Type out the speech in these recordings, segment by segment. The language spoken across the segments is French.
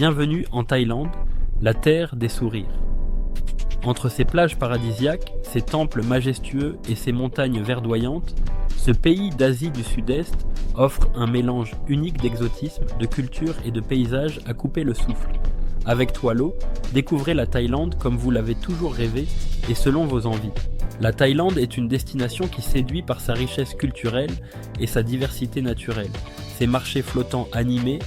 Bienvenue en Thaïlande, la terre des sourires. Entre ses plages paradisiaques, ses temples majestueux et ses montagnes verdoyantes, ce pays d'Asie du Sud-Est offre un mélange unique d'exotisme, de culture et de paysages à couper le souffle. Avec Toilo, découvrez la Thaïlande comme vous l'avez toujours rêvé et selon vos envies. La Thaïlande est une destination qui séduit par sa richesse culturelle et sa diversité naturelle. Ses marchés flottants animés,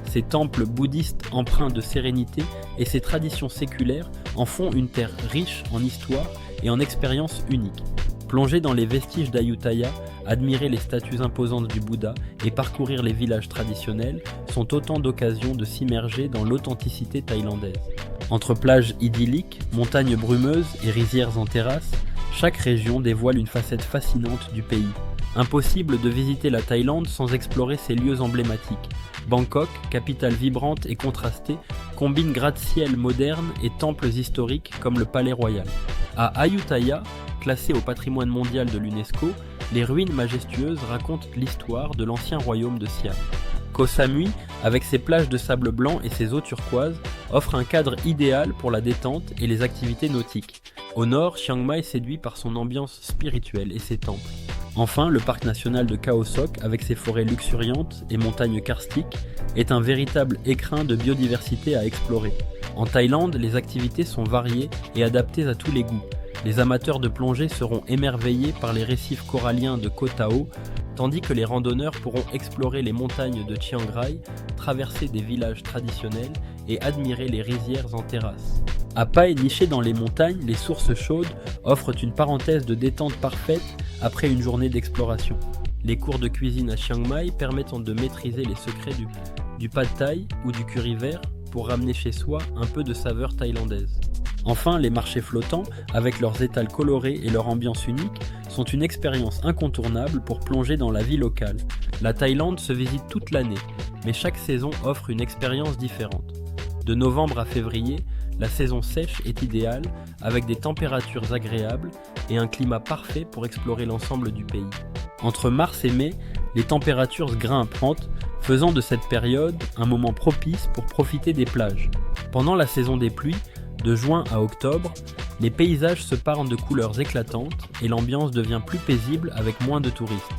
ses temples bouddhistes empreints de sérénité et ses traditions séculaires en font une terre riche en histoire et en expériences uniques. Plonger dans les vestiges d'Ayutthaya, admirer les statues imposantes du Bouddha et parcourir les villages traditionnels sont autant d'occasions de s'immerger dans l'authenticité thaïlandaise. Entre plages idylliques, montagnes brumeuses et rizières en terrasse, chaque région dévoile une facette fascinante du pays. Impossible de visiter la Thaïlande sans explorer ses lieux emblématiques. Bangkok, capitale vibrante et contrastée, combine gratte-ciel modernes et temples historiques comme le Palais Royal. À Ayutthaya, classé au patrimoine mondial de l'UNESCO, les ruines majestueuses racontent l'histoire de l'ancien royaume de Siam. Koh Samui, avec ses plages de sable blanc et ses eaux turquoises, offre un cadre idéal pour la détente et les activités nautiques. Au nord, Chiang Mai séduit par son ambiance spirituelle et ses temples. Enfin, le parc national de Khao Sok, avec ses forêts luxuriantes et montagnes karstiques, est un véritable écrin de biodiversité à explorer. En Thaïlande, les activités sont variées et adaptées à tous les goûts. Les amateurs de plongée seront émerveillés par les récifs coralliens de Koh Tao, tandis que les randonneurs pourront explorer les montagnes de Chiang Rai, traverser des villages traditionnels et admirer les rizières en terrasse. À Pai, nichées dans les montagnes, les sources chaudes offrent une parenthèse de détente parfaite après une journée d'exploration. Les cours de cuisine à Chiang Mai permettent de maîtriser les secrets du pad thai ou du curry vert pour ramener chez soi un peu de saveur thaïlandaise. Enfin, les marchés flottants, avec leurs étals colorés et leur ambiance unique, sont une expérience incontournable pour plonger dans la vie locale. La Thaïlande se visite toute l'année, mais chaque saison offre une expérience différente. De novembre à février, la saison sèche est idéale, avec des températures agréables et un climat parfait pour explorer l'ensemble du pays. Entre mars et mai, les températures grimpent, faisant de cette période un moment propice pour profiter des plages. Pendant la saison des pluies, de juin à octobre, les paysages se parent de couleurs éclatantes et l'ambiance devient plus paisible avec moins de touristes.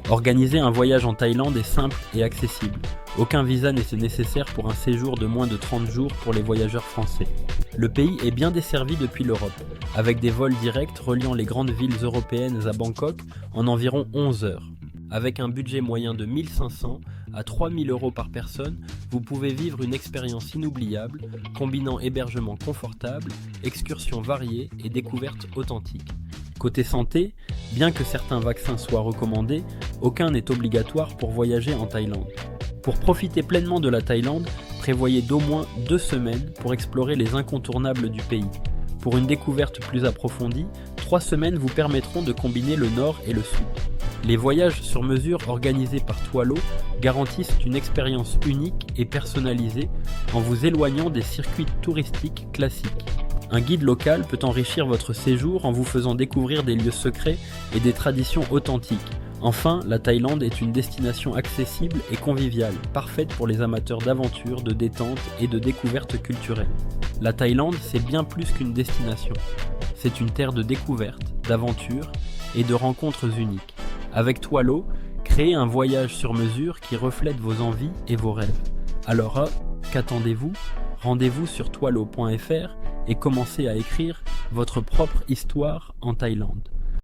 Organiser un voyage en Thaïlande est simple et accessible. Aucun visa n'est nécessaire pour un séjour de moins de 30 jours pour les voyageurs français. Le pays est bien desservi depuis l'Europe, avec des vols directs reliant les grandes villes européennes à Bangkok en environ 11 heures. Avec un budget moyen de 1 500 à 3 000 € par personne, vous pouvez vivre une expérience inoubliable, combinant hébergement confortable, excursions variées et découvertes authentiques. Côté santé, bien que certains vaccins soient recommandés, aucun n'est obligatoire pour voyager en Thaïlande. Pour profiter pleinement de la Thaïlande, prévoyez d'au moins 2 semaines pour explorer les incontournables du pays. Pour une découverte plus approfondie, 3 semaines vous permettront de combiner le nord et le sud. Les voyages sur mesure organisés par Toilo garantissent une expérience unique et personnalisée en vous éloignant des circuits touristiques classiques. Un guide local peut enrichir votre séjour en vous faisant découvrir des lieux secrets et des traditions authentiques. Enfin, la Thaïlande est une destination accessible et conviviale, parfaite pour les amateurs d'aventure, de détente et de découvertes culturelles. La Thaïlande, c'est bien plus qu'une destination. C'est une terre de découverte, d'aventure et de rencontres uniques. Avec Toilo, créez un voyage sur mesure qui reflète vos envies et vos rêves. Alors, qu'attendez-vous ? Rendez-vous sur toilo.fr et commencez à écrire votre propre histoire en Thaïlande.